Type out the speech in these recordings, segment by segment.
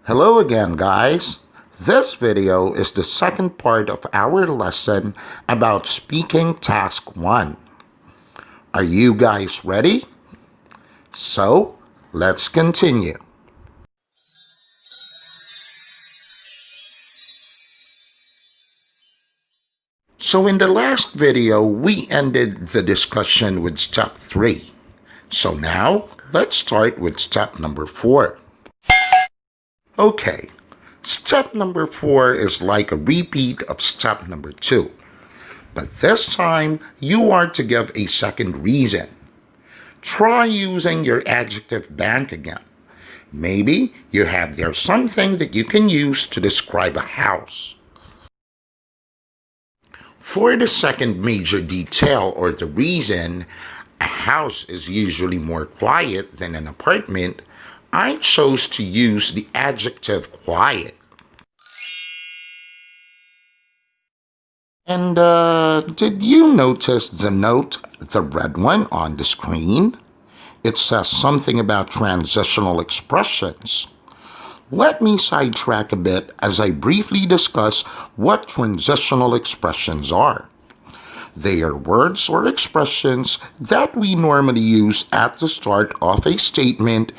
Hello again, guys. This video is the second part of our lesson about speaking task 1. Are you guys ready? So, let's continue. So in the last video, we ended the discussion with step 3. So now, let's start with step number 4. Okay, step number 4 is like a repeat of step number 2. But this time, you are to give a second reason. Try using your adjective bank again. Maybe you have there something that you can use to describe a house. For the second major detail or the reason a house is usually more quiet than an apartment, I chose to use the adjective quiet. And did you notice the note, the red one on the screen? It says something about transitional expressions. Let me sidetrack a bit as I briefly discuss what transitional expressions are. They are words or expressions that we normally use at the start of a statement,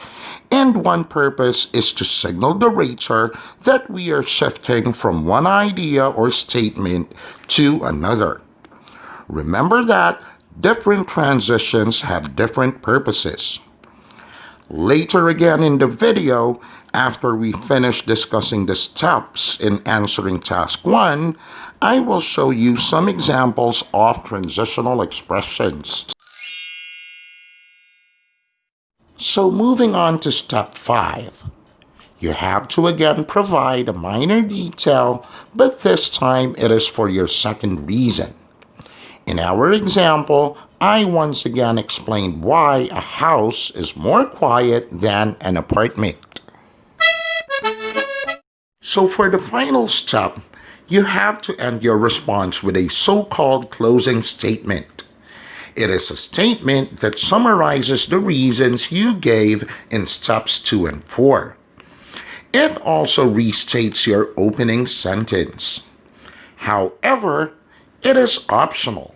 and one purpose is to signal the writer that we are shifting from one idea or statement to another. Remember that different transitions have different purposes. Later again in the video, after we finish discussing the steps in answering task 1, I will show you some examples of transitional expressions. So moving on to step 5. You have to again provide a minor detail, but this time it is for your second reason. In our example, I once again explained why a house is more quiet than an apartment. So for the final step, you have to end your response with a so-called closing statement. It is a statement that summarizes the reasons you gave in steps 2 and 4. It also restates your opening sentence. However, it is optional.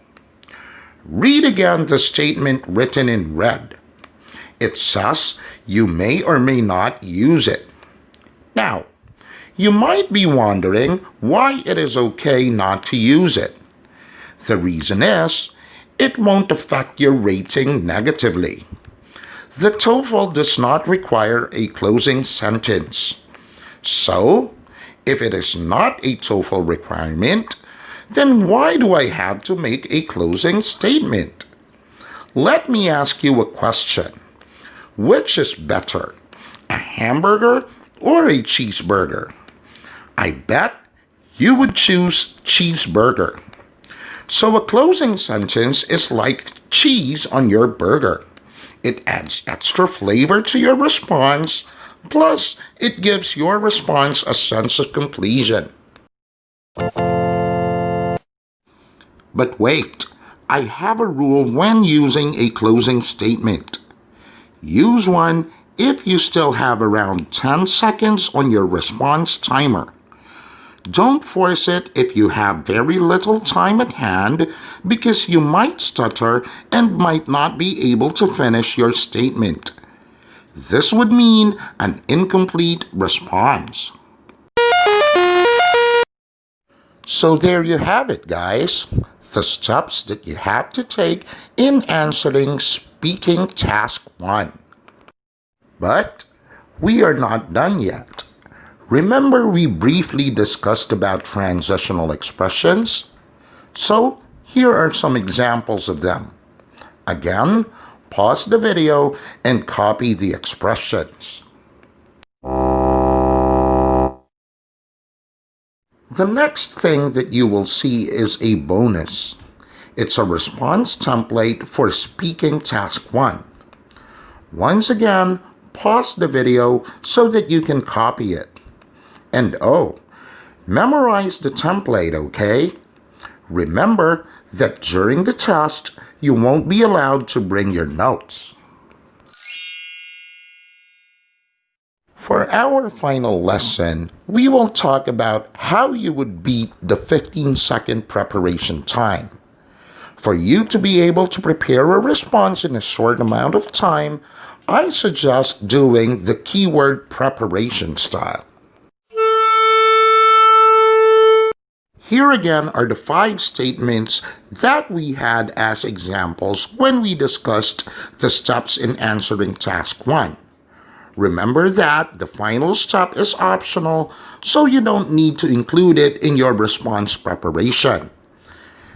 Read again the statement written in red. It says you may or may not use it. Now, you might be wondering why it is okay not to use it. The reason is, it won't affect your rating negatively. The TOEFL does not require a closing sentence. So, if it is not a TOEFL requirement, then why do I have to make a closing statement? Let me ask you a question. Which is better, a hamburger or a cheeseburger? I bet you would choose cheeseburger. So a closing sentence is like cheese on your burger. It adds extra flavor to your response, plus it gives your response a sense of completion. But wait, I have a rule when using a closing statement. Use one if you still have around 10 seconds on your response timer. Don't force it if you have very little time at hand because you might stutter and might not be able to finish your statement. This would mean an incomplete response. So there you have it, guys. The steps that you have to take in answering speaking task 1. But we are not done yet. Remember we briefly discussed about transitional expressions? So here are some examples of them. Again, pause the video and copy the expressions. The next thing that you will see is a bonus. It's a response template for speaking task 1. Once again, pause the video so that you can copy it. And memorize the template, okay? Remember that during the test, you won't be allowed to bring your notes. For our final lesson, we will talk about how you would beat the 15-second preparation time. For you to be able to prepare a response in a short amount of time, I suggest doing the keyword preparation style. Here again are the 5 statements that we had as examples when we discussed the steps in answering task 1. Remember that the final step is optional, so you don't need to include it in your response preparation.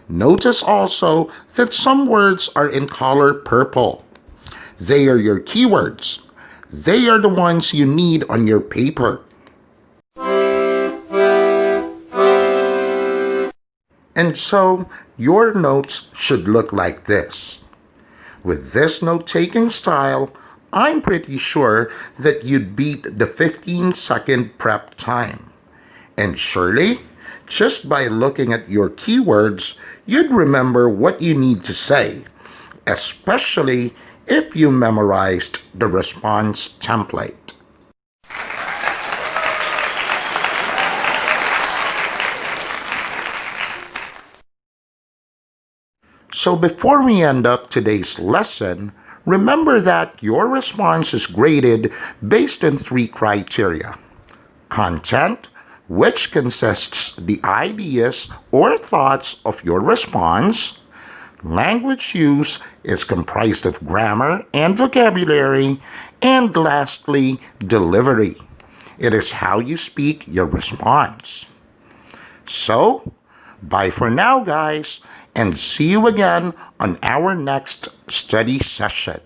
Notice also that some words are in color purple. They are your keywords. They are the ones you need on your paper. And so, your notes should look like this. With this note-taking style, I'm pretty sure that you'd beat the 15-second prep time. And surely, just by looking at your keywords, you'd remember what you need to say, especially if you memorized the response template. So before we end up today's lesson, remember that your response is graded based on 3 criteria. Content, which consists the ideas or thoughts of your response. Language use is comprised of grammar and vocabulary. And lastly, delivery. It is how you speak your response. So, bye for now, guys, and see you again on our next study session.